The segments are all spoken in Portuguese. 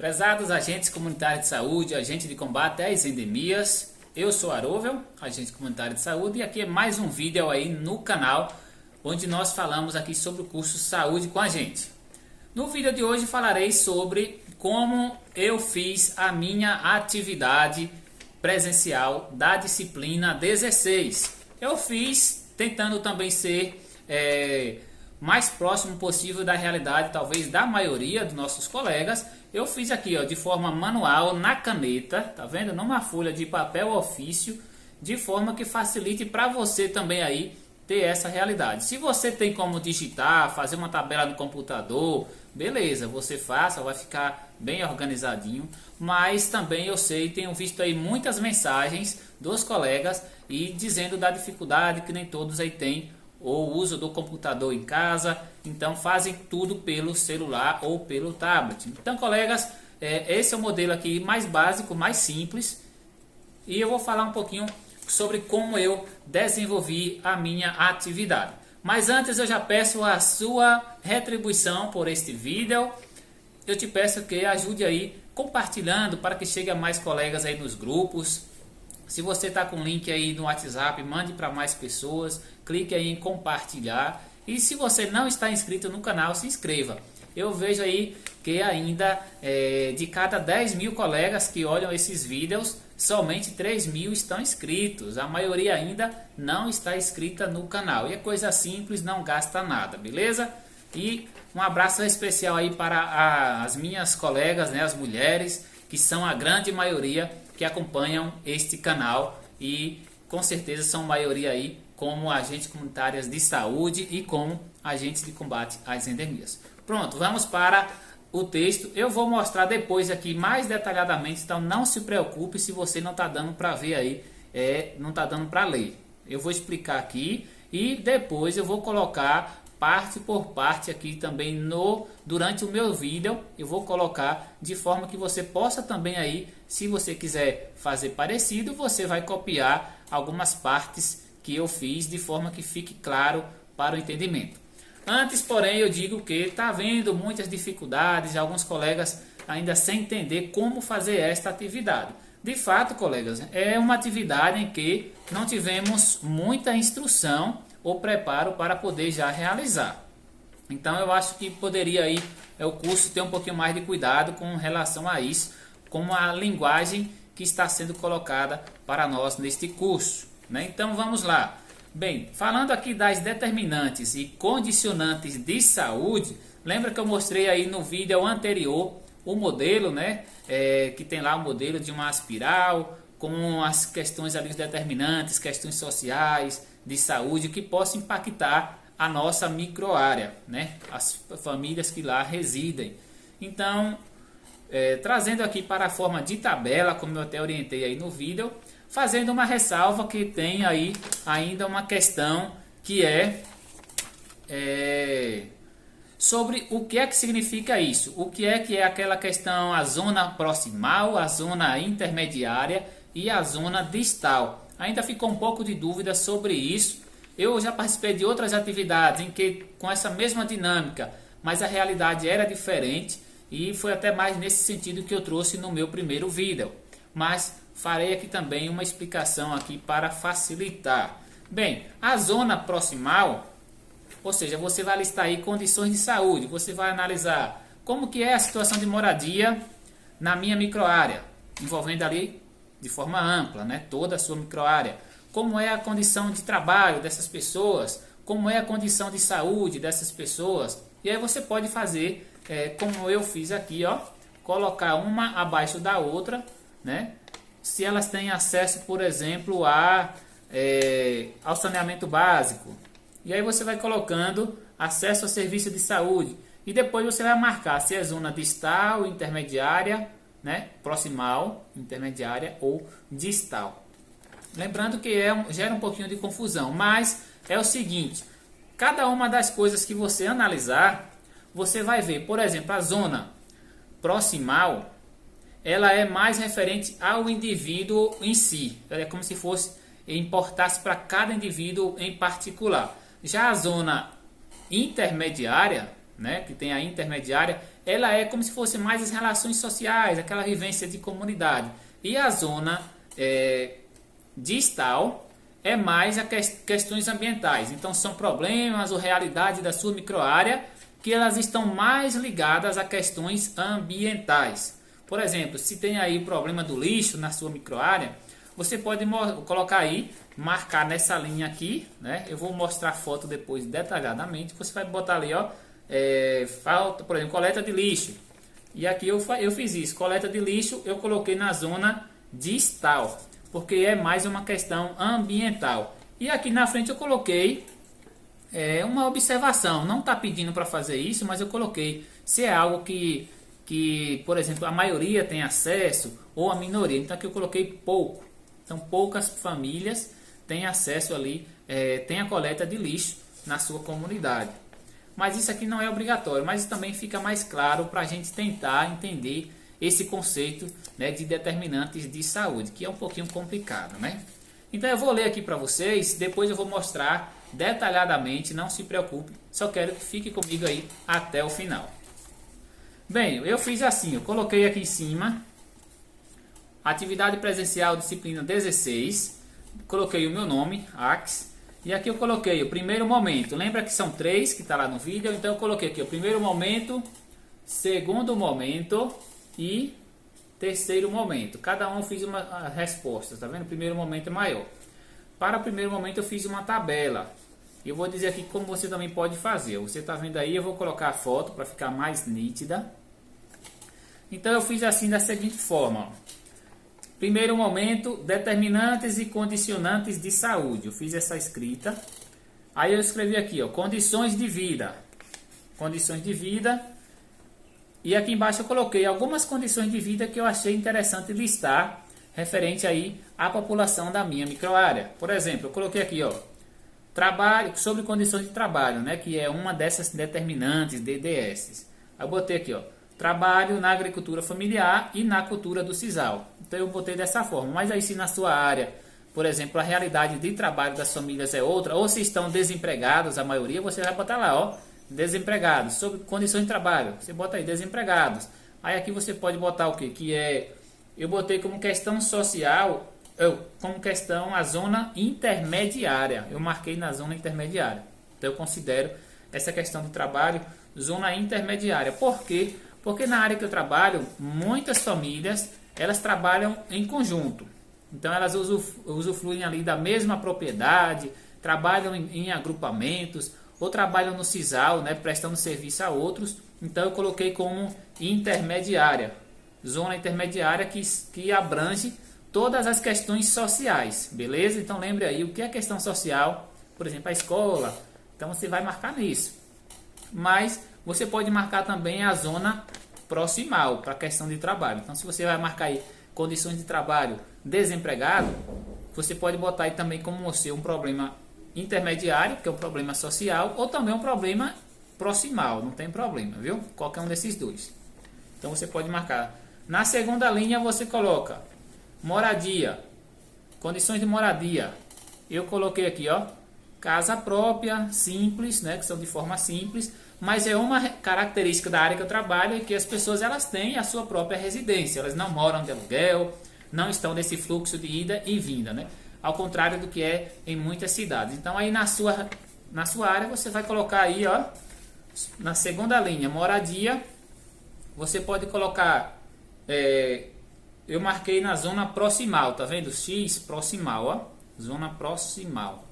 Prezados agentes comunitários de saúde, agente de combate às endemias, eu sou Arovel, agente comunitário de saúde, e aqui é mais um vídeo aí no canal, onde nós falamos aqui sobre o curso Saúde com a Gente. No vídeo de hoje falarei sobre como eu fiz a minha atividade presencial da disciplina 16. Eu fiz tentando também ser mais próximo possível da realidade, talvez da maioria dos nossos colegas. Eu fiz aqui, ó, de forma manual, na caneta, tá vendo? Numa folha de papel ofício, de forma que facilite para você também aí ter essa realidade. Se você tem como digitar, fazer uma tabela no computador, beleza, você faça, vai ficar bem organizadinho. Mas também eu sei, tenho visto aí muitas mensagens dos colegas e dizendo da dificuldade que nem todos aí têm ou uso do computador em casa, então fazem tudo pelo celular ou pelo tablet. Então, colegas, esse é o modelo aqui mais básico, mais simples, e eu vou falar um pouquinho sobre como eu desenvolvi a minha atividade. Mas antes eu já peço a sua retribuição por este vídeo. Eu te peço que ajude aí compartilhando para que chegue a mais colegas aí nos grupos. Se você está com o link aí no WhatsApp, mande para mais pessoas, clique aí em compartilhar. E se você não está inscrito no canal, se inscreva. Eu vejo aí que ainda de cada 10 mil colegas que olham esses vídeos, somente 3 mil estão inscritos. A maioria ainda não está inscrita no canal. E é coisa simples, não gasta nada, beleza? E um abraço especial aí para as minhas colegas, né, as mulheres, que são a grande maioria que acompanham este canal e com certeza são maioria aí como agentes comunitárias de saúde e como agentes de combate às endemias. Pronto, vamos para o texto. Eu vou mostrar depois aqui mais detalhadamente, então não se preocupe se você não está dando para ver aí, não está dando para ler. Eu vou explicar aqui e depois eu vou colocar parte por parte aqui também durante o meu vídeo. Eu vou colocar de forma que você possa também aí, se você quiser fazer parecido, você vai copiar algumas partes que eu fiz de forma que fique claro para o entendimento. Antes, porém, eu digo que está havendo muitas dificuldades, alguns colegas ainda sem entender como fazer esta atividade. De fato, colegas, é uma atividade em que não tivemos muita instrução ou preparo para poder já realizar. Então eu acho que poderia aí o curso ter um pouquinho mais de cuidado com relação a isso, com a linguagem que está sendo colocada para nós neste curso, né? Então vamos lá. Bem, falando aqui das determinantes e condicionantes de saúde, lembra que eu mostrei aí no vídeo anterior o modelo, né? Que tem lá o modelo de uma espiral com as questões ali, os determinantes, questões sociais, de saúde que possam impactar a nossa microárea, né? As famílias que lá residem. Então, trazendo aqui para a forma de tabela, como eu até orientei aí no vídeo, fazendo uma ressalva que tem aí ainda uma questão que sobre o que é que significa isso, o que é aquela questão, a zona proximal, a zona intermediária e a zona distal. Ainda ficou um pouco de dúvida sobre isso. Eu já participei de outras atividades em que com essa mesma dinâmica, mas a realidade era diferente e foi até mais nesse sentido que eu trouxe no meu primeiro vídeo. Mas farei aqui também uma explicação aqui para facilitar. Bem, a zona proximal, ou seja, você vai listar aí condições de saúde, você vai analisar como que é a situação de moradia na minha microárea, envolvendo ali de forma ampla, né, toda a sua microárea. Como é a condição de trabalho dessas pessoas, como é a condição de saúde dessas pessoas. E aí você pode fazer, como eu fiz aqui, ó, colocar uma abaixo da outra, né? Se elas têm acesso, por exemplo, ao saneamento básico. E aí você vai colocando acesso ao serviço de saúde. E depois você vai marcar se é zona distal, intermediária, né, proximal, intermediária ou distal. Lembrando que gera um pouquinho de confusão, mas é o seguinte, cada uma das coisas que você analisar, você vai ver, por exemplo, a zona proximal, ela é mais referente ao indivíduo em si, é como se fosse importasse para cada indivíduo em particular. Já a zona intermediária, né, que tem a intermediária, ela é como se fosse mais as relações sociais, aquela vivência de comunidade. E a zona distal é mais as questões ambientais. Então são problemas ou realidade da sua microárea que elas estão mais ligadas a questões ambientais. Por exemplo, se tem aí o problema do lixo na sua microárea, você pode colocar aí, marcar nessa linha aqui, né? Eu vou mostrar a foto depois detalhadamente. Você vai botar ali, ó, falta, por exemplo, coleta de lixo. E aqui eu fiz isso, coleta de lixo eu coloquei na zona distal, porque é mais uma questão ambiental. E aqui na frente eu coloquei uma observação, não está pedindo para fazer isso, mas eu coloquei se é algo que, por exemplo, a maioria tem acesso ou a minoria. Então aqui eu coloquei pouco. Então poucas famílias têm acesso ali, tem a coleta de lixo na sua comunidade. Mas isso aqui não é obrigatório, mas também fica mais claro para a gente tentar entender esse conceito, né, de determinantes de saúde, que é um pouquinho complicado, né? Então eu vou ler aqui para vocês, depois eu vou mostrar detalhadamente, não se preocupe, só quero que fique comigo aí até o final. Bem, eu fiz assim, eu coloquei aqui em cima, atividade presencial, disciplina 16, coloquei o meu nome, Ax, e aqui eu coloquei o primeiro momento, lembra que são 3 que está lá no vídeo, então eu coloquei aqui o primeiro momento, segundo momento e terceiro momento. Cada um eu fiz uma resposta, tá vendo? O primeiro momento é maior. Para o primeiro momento eu fiz uma tabela. Eu vou dizer aqui como você também pode fazer. Você está vendo aí, eu vou colocar a foto para ficar mais nítida. Então eu fiz assim da seguinte forma, ó. Primeiro momento, determinantes e condicionantes de saúde. Eu fiz essa escrita. Aí eu escrevi aqui, ó, condições de vida. Condições de vida. E aqui embaixo eu coloquei algumas condições de vida que eu achei interessante listar referente aí à população da minha microárea. Por exemplo, eu coloquei aqui, ó, trabalho, sobre condições de trabalho, né, que é uma dessas determinantes, DDS. Aí eu botei aqui, ó, trabalho na agricultura familiar e na cultura do sisal. Então eu botei dessa forma. Mas aí se na sua área, por exemplo, a realidade de trabalho das famílias é outra, ou se estão desempregados, a maioria, você vai botar lá, ó, desempregados, sobre condições de trabalho, você bota aí, desempregados. Aí aqui você pode botar o que? Que é, eu botei como questão social, como questão a zona intermediária, eu marquei na zona intermediária. Então eu considero essa questão do trabalho zona intermediária. Por quê? Porque na área que eu trabalho, muitas famílias, elas trabalham em conjunto. Então elas usufruem ali da mesma propriedade, trabalham em agrupamentos, ou trabalham no sisal, né, prestando serviço a outros. Então eu coloquei como intermediária, zona intermediária que abrange todas as questões sociais, beleza? Então lembre aí o que é questão social, por exemplo, a escola. Então você vai marcar nisso. Mas você pode marcar também a zona proximal para a questão de trabalho. Então se você vai marcar aí condições de trabalho, desempregado, você pode botar aí também como você um problema intermediário, que é um problema social, ou também um problema proximal, não tem problema, viu? Qualquer um desses dois. Então você pode marcar. Na segunda linha você coloca moradia, condições de moradia. Eu coloquei aqui, ó, casa própria, simples, né, que são de forma simples, mas é uma característica da área que eu trabalho é que as pessoas elas têm a sua própria residência, elas não moram de aluguel, não estão nesse fluxo de ida e vinda, né? Ao contrário do que é em muitas cidades. Então aí na sua área você vai colocar aí, ó, na segunda linha, moradia, você pode colocar, eu marquei na zona proximal, tá vendo? X proximal, ó, zona proximal,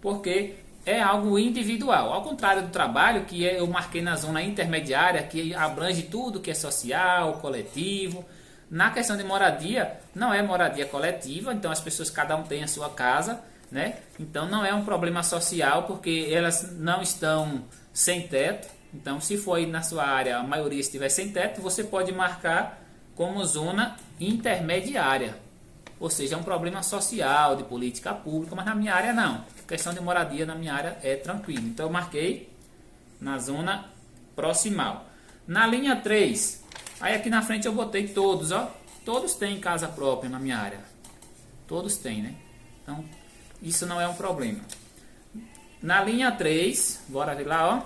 porque é algo individual, ao contrário do trabalho, que eu marquei na zona intermediária, que abrange tudo que é social, coletivo. Na questão de moradia, não é moradia coletiva, então as pessoas, cada um tem a sua casa, né? Então não é um problema social, porque elas não estão sem teto. Então se for aí na sua área, a maioria estiver sem teto, você pode marcar como zona intermediária. Ou seja, é um problema social, de política pública, mas na minha área não. A questão de moradia na minha área é tranquilo. Então eu marquei na zona proximal. Na linha 3... Aí aqui na frente eu botei todos, ó. Todos têm casa própria na minha área. Todos têm, né? Então, isso não é um problema. Na linha 3, bora ver lá, ó.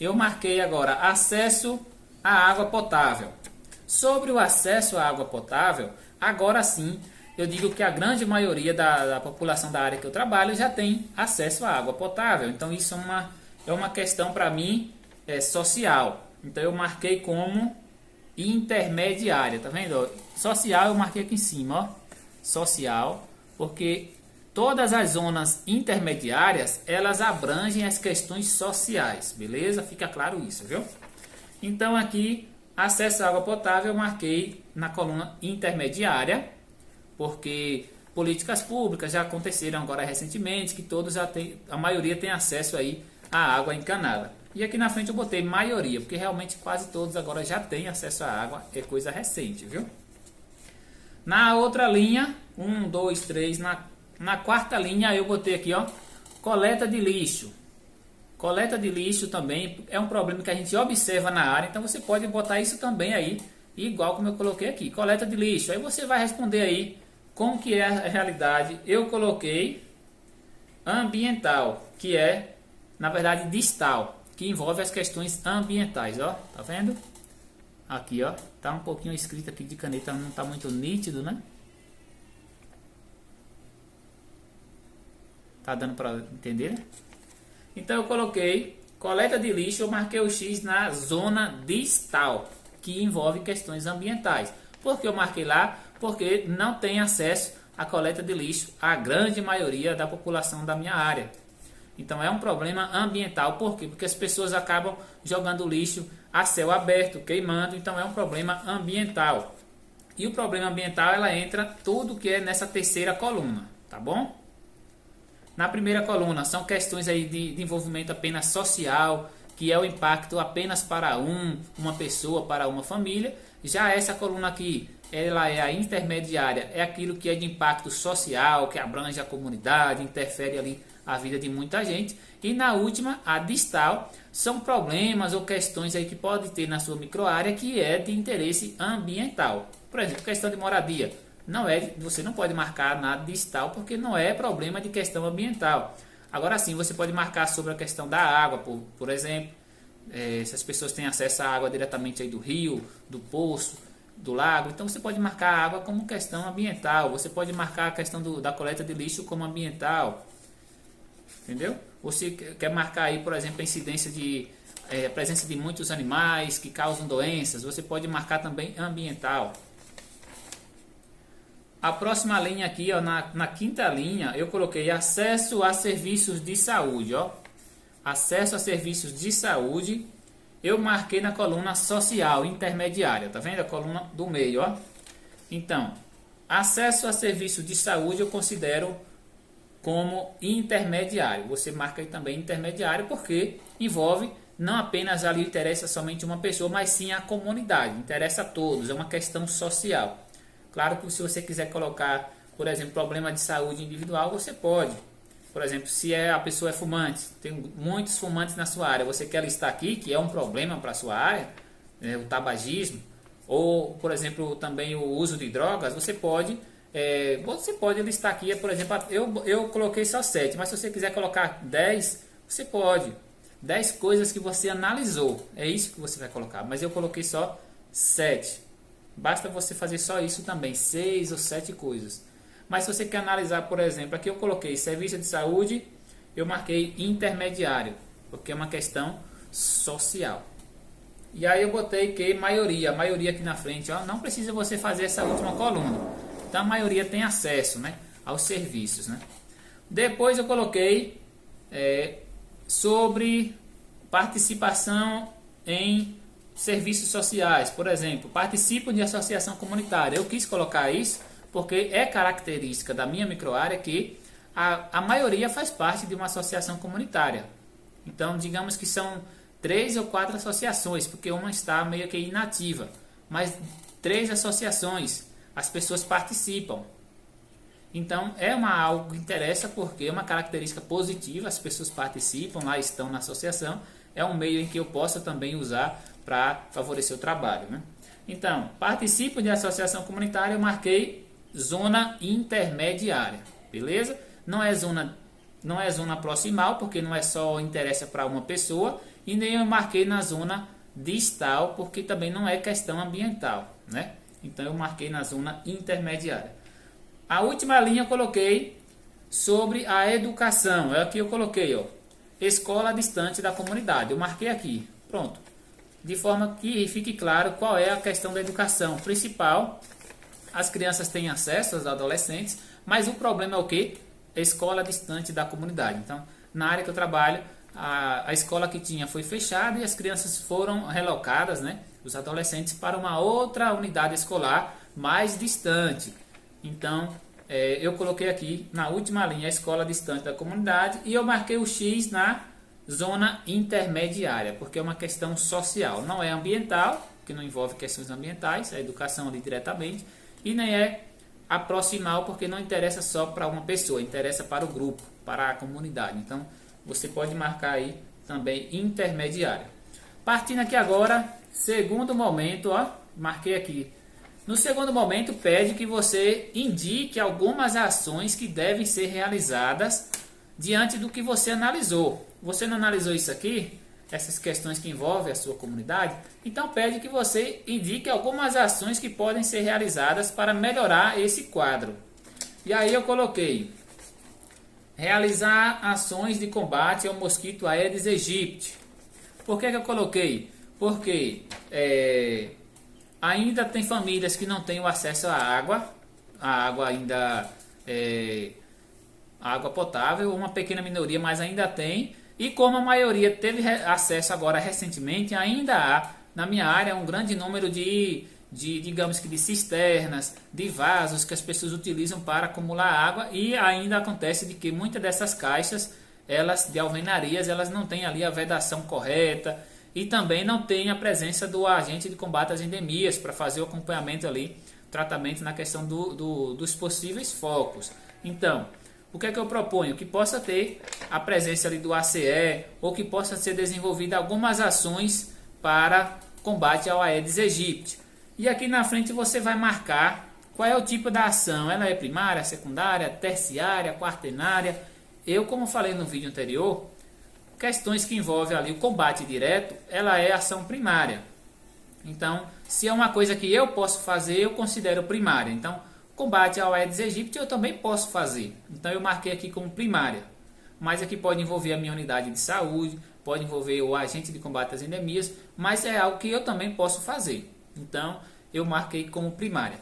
eu marquei agora acesso à água potável. Sobre o acesso à água potável, agora sim, eu digo que a grande maioria da população da área que eu trabalho já tem acesso à água potável. Então isso é uma questão para mim social. Então eu marquei como intermediária, tá vendo? Social eu marquei aqui em cima, ó, social, porque todas as zonas intermediárias, elas abrangem as questões sociais, beleza? Fica claro isso, viu? Então aqui, acesso à água potável eu marquei na coluna intermediária, porque políticas públicas já aconteceram agora recentemente, que todos já tem, a maioria tem acesso aí à água encanada. E aqui na frente eu botei maioria, porque realmente quase todos agora já têm acesso à água, é coisa recente, viu? Na outra linha, 1, 2, 3, na quarta linha eu botei aqui, ó, coleta de lixo. Coleta de lixo também é um problema que a gente observa na área, então você pode botar isso também aí, igual como eu coloquei aqui, coleta de lixo. Aí você vai responder aí como que é a realidade. Eu coloquei ambiental, que é, na verdade, distal, que envolve as questões ambientais, ó, tá vendo? Aqui, ó, tá um pouquinho escrito aqui de caneta, não tá muito nítido, né? Tá dando para entender? Então eu coloquei coleta de lixo, eu marquei o X na zona distal, que envolve questões ambientais. Por que eu marquei lá? Porque não tem acesso à coleta de lixo a grande maioria da população da minha área. Então é um problema ambiental. Por quê? Porque as pessoas acabam jogando lixo a céu aberto, queimando. Então é um problema ambiental. E o problema ambiental, ela entra tudo que é nessa terceira coluna, tá bom? Na primeira coluna são questões aí de envolvimento apenas social, que é o impacto apenas para uma pessoa, para uma família. Já essa coluna aqui, ela é a intermediária, é aquilo que é de impacto social, que abrange a comunidade, interfere ali a vida de muita gente. E na última, a distal, são problemas ou questões aí que pode ter na sua microárea que é de interesse ambiental. Por exemplo, questão de moradia. Você não pode marcar nada distal porque não é problema de questão ambiental. Agora sim, você pode marcar sobre a questão da água, por exemplo, se as pessoas têm acesso à água diretamente aí do rio, do poço, do lago. Então você pode marcar a água como questão ambiental. Você pode marcar a questão da coleta de lixo como ambiental. Entendeu? Você quer marcar aí, por exemplo, a incidência de presença de muitos animais que causam doenças. Você pode marcar também ambiental. A próxima linha aqui, ó, na quinta linha, eu coloquei acesso a serviços de saúde. Ó. Acesso a serviços de saúde, eu marquei na coluna social intermediária. Tá vendo? A coluna do meio. Ó. Então, acesso a serviços de saúde eu considero como intermediário. Você marca aí também intermediário porque envolve, não apenas ali interessa somente uma pessoa, mas sim a comunidade. Interessa a todos, é uma questão social. Claro que se você quiser colocar, por exemplo, problema de saúde individual, você pode. Por exemplo, se a pessoa é fumante, tem muitos fumantes na sua área, você quer listar aqui, que é um problema para a sua área, o tabagismo, ou, por exemplo, também o uso de drogas, você pode listar aqui, por exemplo, eu coloquei só 7, mas se você quiser colocar 10, você pode. 10 coisas que você analisou, é isso que você vai colocar, mas eu coloquei só 7. Basta você fazer só isso também, 6 ou 7 coisas. Mas se você quer analisar, por exemplo, aqui eu coloquei serviço de saúde, eu marquei intermediário, porque é uma questão social. E aí eu botei que maioria aqui na frente, ó, não precisa você fazer essa última coluna. Então a maioria tem acesso, né, aos serviços, né? Depois eu coloquei sobre participação em serviços sociais, por exemplo, participam de associação comunitária. Eu quis colocar isso porque é característica da minha microárea que a maioria faz parte de uma associação comunitária. Então, digamos que são 3 ou 4 associações, porque uma está meio que inativa, mas 3 associações, as pessoas participam. Então, algo que interessa porque é uma característica positiva, as pessoas participam, lá estão na associação, é um meio em que eu possa também usar para favorecer o trabalho, né? Então, participo de associação comunitária, eu marquei zona intermediária, beleza? Não é zona proximal, porque não é só interessa para uma pessoa, e nem eu marquei na zona distal, porque também não é questão ambiental, né? Então eu marquei na zona intermediária. A última linha eu coloquei sobre a educação. Aqui eu coloquei, ó, escola distante da comunidade. Eu marquei aqui, pronto. De forma que fique claro qual é a questão da educação principal. As crianças têm acesso, os adolescentes, mas o problema é o quê? Escola distante da comunidade. Então, na área que eu trabalho, a escola que tinha foi fechada e as crianças foram relocadas, né? Os adolescentes, para uma outra unidade escolar mais distante. Então, eu coloquei aqui na última linha a escola distante da comunidade e eu marquei o X na zona intermediária, porque é uma questão social, não é ambiental, que não envolve questões ambientais, a educação ali diretamente, e nem é a proximal, porque não interessa só para uma pessoa, interessa para o grupo, para a comunidade. Então, você pode marcar aí também intermediária. Partindo aqui agora, segundo momento, ó, marquei aqui. No segundo momento, pede que você indique algumas ações que devem ser realizadas diante do que você analisou. Você não analisou isso aqui? Essas questões que envolvem a sua comunidade? Então pede que você indique algumas ações que podem ser realizadas para melhorar esse quadro. E aí eu coloquei: realizar ações de combate ao mosquito Aedes aegypti. Por que eu coloquei? Porque ainda tem famílias que não têm o acesso à água. A água ainda água potável, uma pequena minoria, mas ainda tem. E como a maioria teve acesso agora recentemente, ainda há na minha área um grande número digamos que de cisternas, de vasos que as pessoas utilizam para acumular água, e ainda acontece de que muitas dessas caixas, elas de alvenarias, elas não têm ali a vedação correta e também não tem a presença do agente de combate às endemias para fazer o acompanhamento ali, tratamento na questão dos possíveis focos. Então, o que é que eu proponho? Que possa ter a presença ali do ACE, ou que possa ser desenvolvida algumas ações para combate ao Aedes aegypti. E aqui na frente você vai marcar qual é o tipo da ação. Ela é primária, secundária, terciária, quaternária. Eu, como falei no vídeo anterior, questões que envolvem ali o combate direto, ela é ação primária. Então, se é uma coisa que eu posso fazer, eu considero primária. Então, combate ao Aedes aegypti eu também posso fazer. Então eu marquei aqui como primária. Mas aqui pode envolver a minha unidade de saúde, pode envolver o agente de combate às endemias, mas é algo que eu também posso fazer. Então eu marquei como primária.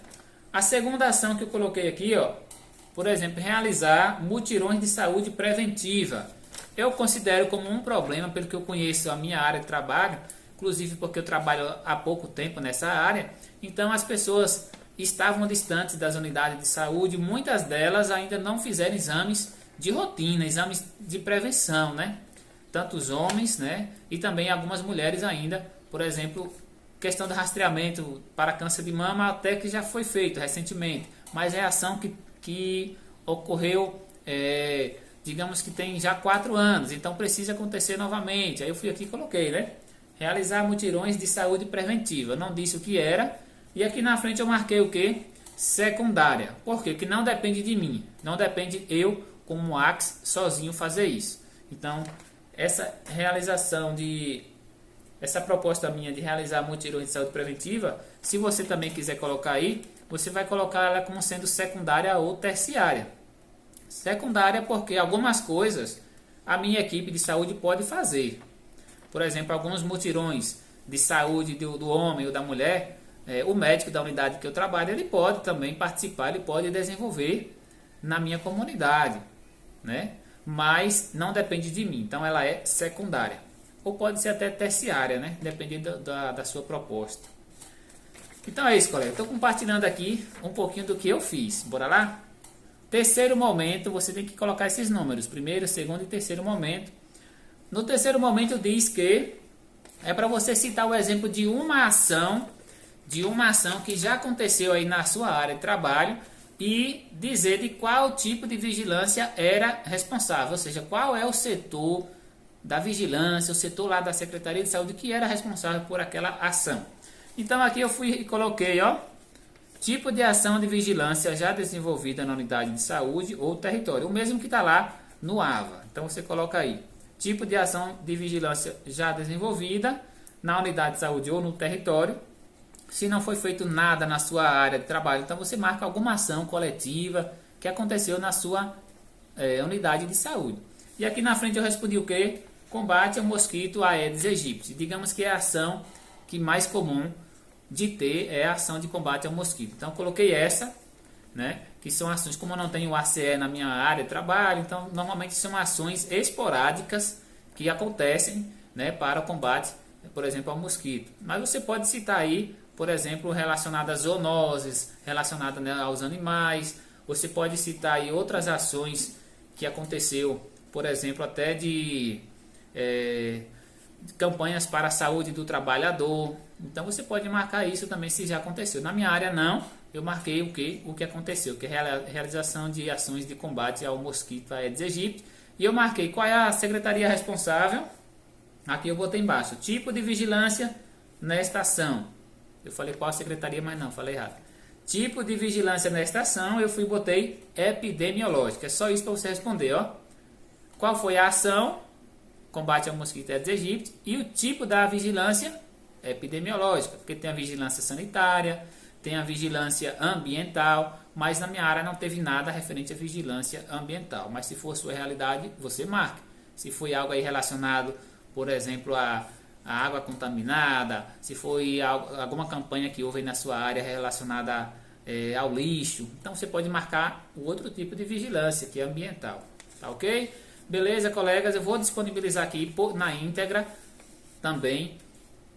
A segunda ação que eu coloquei aqui, ó, por exemplo, realizar mutirões de saúde preventiva. Eu considero como um problema, pelo que eu conheço a minha área de trabalho, inclusive porque eu trabalho há pouco tempo nessa área. Então as pessoas estavam distantes das unidades de saúde, muitas delas ainda não fizeram exames de rotina, exames de prevenção, né? Tanto os homens, né? E também algumas mulheres ainda, por exemplo, questão do rastreamento para câncer de mama até que já foi feito recentemente, mas é ação que ocorreu, digamos que tem já 4 anos, então precisa acontecer novamente. Aí eu fui aqui e coloquei, né? Realizar mutirões de saúde preventiva. Eu não disse o que era. E aqui na frente eu marquei o que? Secundária. Por quê? Porque não depende de mim. Não depende eu, como AX, sozinho fazer isso. Então, essa realização essa proposta minha de realizar mutirões de saúde preventiva, se você também quiser colocar aí, você vai colocar ela como sendo secundária ou terciária. Secundária porque algumas coisas a minha equipe de saúde pode fazer. Por exemplo, alguns mutirões de saúde do homem ou da mulher, o médico da unidade que eu trabalho, ele pode também participar, ele pode desenvolver na minha comunidade, né? Mas não depende de mim, então ela é secundária. Ou pode ser até terciária, né? Dependendo da sua proposta. Então é isso, colega. Estou compartilhando aqui um pouquinho do que eu fiz. Bora lá? Terceiro momento, você tem que colocar esses números. Primeiro, segundo e terceiro momento. No terceiro momento diz que é para você citar o exemplo de uma ação que já aconteceu aí na sua área de trabalho e dizer de qual tipo de vigilância era responsável, ou seja, qual é o setor da vigilância, o setor lá da Secretaria de Saúde que era responsável por aquela ação. Então aqui eu fui e coloquei, ó, tipo de ação de vigilância já desenvolvida na unidade de saúde ou território, o mesmo que está lá no AVA. Então você coloca aí, tipo de ação de vigilância já desenvolvida na unidade de saúde ou no território. Se não foi feito nada na sua área de trabalho, então você marca alguma ação coletiva que aconteceu na sua unidade de saúde. E aqui na frente eu respondi o que? Combate ao mosquito Aedes aegypti. Digamos que é a ação que mais comum de ter é a ação de combate ao mosquito. Então eu coloquei essa, né? Que são ações, como eu não tenho ACE na minha área de trabalho, então normalmente são ações esporádicas que acontecem, né, para o combate, por exemplo, ao mosquito. Mas você pode citar aí, por exemplo, relacionadas a zoonoses, relacionadas, né, aos animais. Você pode citar aí outras ações que aconteceu, por exemplo, até de campanhas para a saúde do trabalhador. Então você pode marcar isso também se já aconteceu. Na minha área não, eu marquei o que aconteceu, que é a realização de ações de combate ao mosquito Aedes aegypti. E eu marquei qual é a secretaria responsável. Aqui eu botei embaixo, tipo de vigilância nesta ação. Eu falei qual a secretaria, mas não, falei errado. Tipo de vigilância nesta ação, eu botei epidemiológica. É só isso para você responder, ó. Qual foi a ação? Combate ao mosquito Aedes aegypti. E o tipo da vigilância epidemiológica, porque tem a vigilância sanitária, tem a vigilância ambiental, mas na minha área não teve nada referente à vigilância ambiental. Mas se for sua realidade, você marca. Se foi algo aí relacionado, por exemplo, a água contaminada, se foi alguma campanha que houve aí na sua área relacionada ao lixo, então você pode marcar o outro tipo de vigilância, que é ambiental. Tá ok? Beleza, colegas? Eu vou disponibilizar aqui na íntegra também,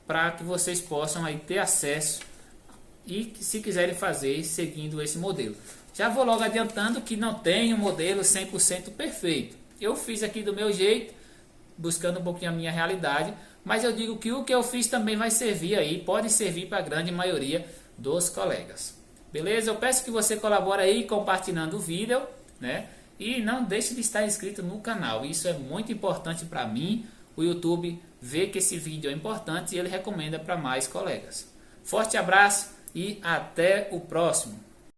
para que vocês possam aí ter acesso e que, se quiserem fazer seguindo esse modelo. Já vou logo adiantando que não tem um modelo 100% perfeito. Eu fiz aqui do meu jeito, buscando um pouquinho a minha realidade, mas eu digo que o que eu fiz também vai servir aí, pode servir para a grande maioria dos colegas. Beleza? Eu peço que você colabore aí compartilhando o vídeo, né? E não deixe de estar inscrito no canal. Isso é muito importante para mim. O YouTube vê que esse vídeo é importante e ele recomenda para mais colegas. Forte abraço e até o próximo.